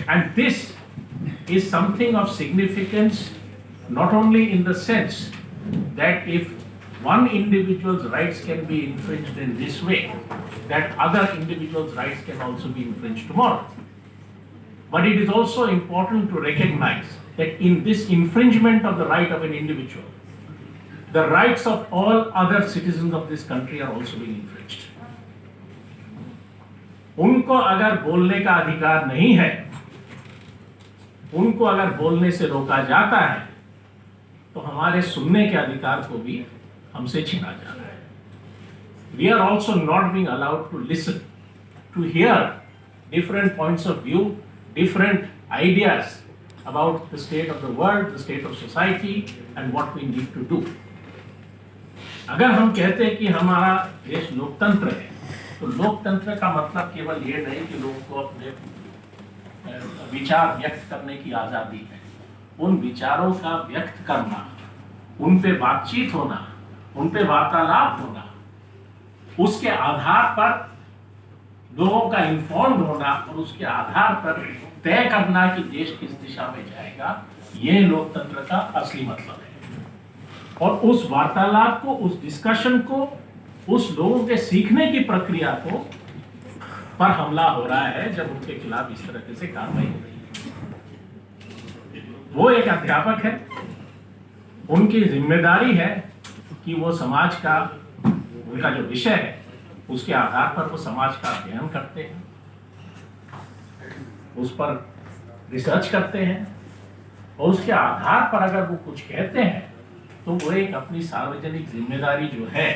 And this is something of significance, not only in the sense that if one individual's rights can be infringed in this way, that other individuals' rights can also be infringed tomorrow. But it is also important to recognize that in this infringement of the right of an individual, the rights of all other citizens of this country are also being infringed. उनको अगर बोलने का अधिकार नहीं है, उनको अगर बोलने से रोका जाता है, तो हमारे सुनने के अधिकार को भी हमसे छीना जा रहा है. We are also not being allowed to listen, to hear different points of view, different ideas about the state of the world, the state of society, and what we need to do. अगर हम कहते हैं कि हमारा देश लोकतंत्र है, तो लोकतंत्र का मतलब केवल ये नहीं कि लोगों को अपने विचार व्यक्त करने की आजादी है. उन विचारों का व्यक्त करना, उन पे बातचीत होना, उन पे वार्तालाप होना, उसके आधार पर लोगों का इन्फॉर्म्ड होना और उसके आधार पर तय करना कि देश किस दिशा में जाएगा, ये लोकतंत्र का असली मतलब है. और उस वार्तालाप को, उस डिस्कशन को, उस लोगों के सीखने की प्रक्रिया को पर हमला हो रहा है जब उनके खिलाफ इस तरह से कार्रवाई हो रही है. वो एक अध्यापक है, उनकी जिम्मेदारी है कि वो समाज का, उनका जो विषय है उसके आधार पर वो समाज का अध्ययन करते हैं, उस पर रिसर्च करते हैं, और उसके आधार पर अगर वो कुछ कहते हैं तो वो एक अपनी सार्वजनिक जिम्मेदारी जो है,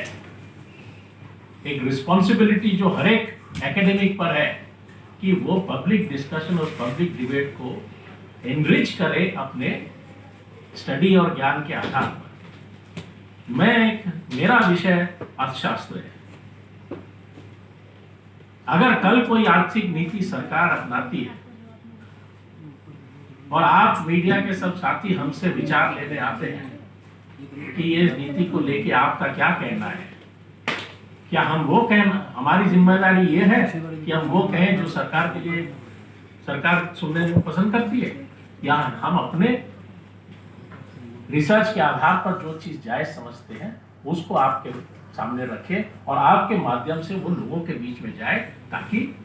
एक रिस्पॉन्सिबिलिटी जो हर एक एकेडमिक पर है कि वो पब्लिक डिस्कशन और पब्लिक डिबेट को एनरिच करे अपने स्टडी और ज्ञान के आधार पर. मेरा विषय अर्थशास्त्र है. अगर कल कोई आर्थिक नीति सरकार अपनाती है और आप मीडिया के सब साथी हमसे विचार लेने आते हैं कि ये नीति को लेके आपका क्या कहना है, क्या हम वो कहना, हमारी जिम्मेदारी ये है कि हम वो कहें जो सरकार के लिए सरकार सुनने को पसंद करती है, या हम अपने रिसर्च के आधार पर जो चीज जायज समझते हैं उसको आपके सामने रखें और आपके माध्यम से वो लोगों के बीच में जाए, ताकि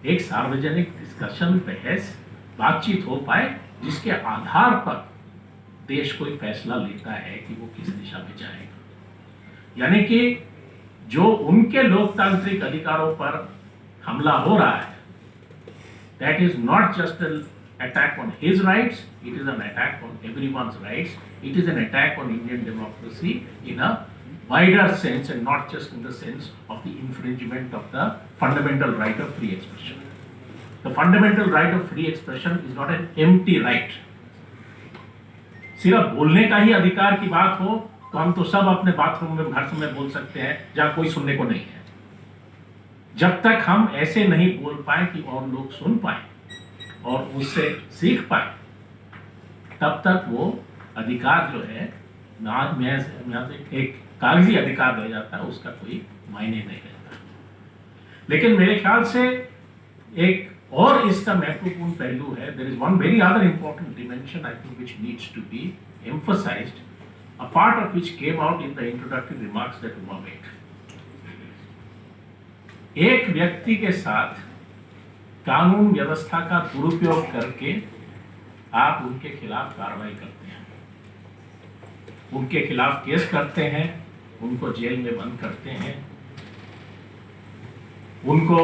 एक सार्वजनिक डिस्कशन, बहस, बातचीत हो पाए जिसके आधार पर देश कोई फैसला लेता है कि वो किस दिशा में जाएगा. यानी कि जो उनके लोकतांत्रिक अधिकारों पर हमला हो रहा है, that is not just an attack on his rights, it is an attack on everyone's rights. It is an attack on Indian democracy in a wider sense and not just in the sense of the infringement of the fundamental right of free expression. The fundamental right of free expression is not an empty right. सिर्फ बोलने का ही अधिकार की बात हो तो हम तो सब अपने बाथरूम में, घर में बोल सकते हैं जहां कोई सुनने को नहीं है. जब तक हम ऐसे नहीं बोल पाए कि और लोग सुन पाए और उससे सीख पाए, तब तक वो अधिकार जो है ना एक कागजी अधिकार रह जाता है, उसका कोई मायने नहीं रहता. लेकिन मेरे ख्याल से एक और इसका महत्वपूर्ण पहलू है. There is one very other important dimension I think which needs to be emphasised, a part of which came out in the introductory remarks that Uma made. एक व्यक्ति के साथ कानून व्यवस्था का दुरुपयोग करके आप उनके खिलाफ कार्रवाई करते हैं, उनके खिलाफ केस करते हैं, उनको जेल में बंद करते हैं, उनको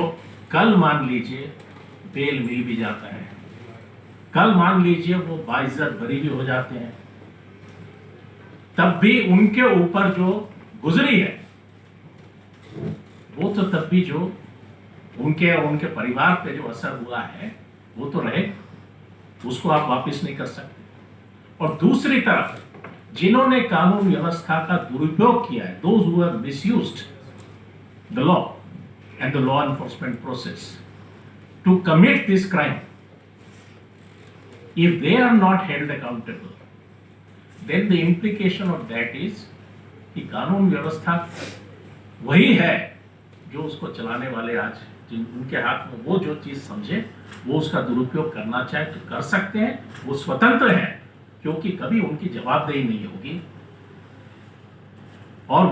कल मान लीजिए बेल मिल भी जाता है, कल मान लीजिए वो बाइज्जत बरी भी हो जाते हैं, तब भी उनके ऊपर जो गुजरी है वो तो तब भी जो उनके और उनके परिवार पे जो असर हुआ है वो तो रहे, उसको आप वापस नहीं कर सकते. और दूसरी तरफ जिन्होंने कानून व्यवस्था का दुरुपयोग किया है, those who have misused the law and the law enforcement process to commit this crime, if they are not held accountable, then the implication of that is कि कानून व्यवस्था वही है जो उसको चलाने वाले आज जिन उनके हाथ में वो जो चीज़ समझे वो उसका दुरुपयोग करना चाहे तो कर सकते हैं, वो स्वतंत्र हैं, क्योंकि कभी उनकी जवाबदेही नहीं होगी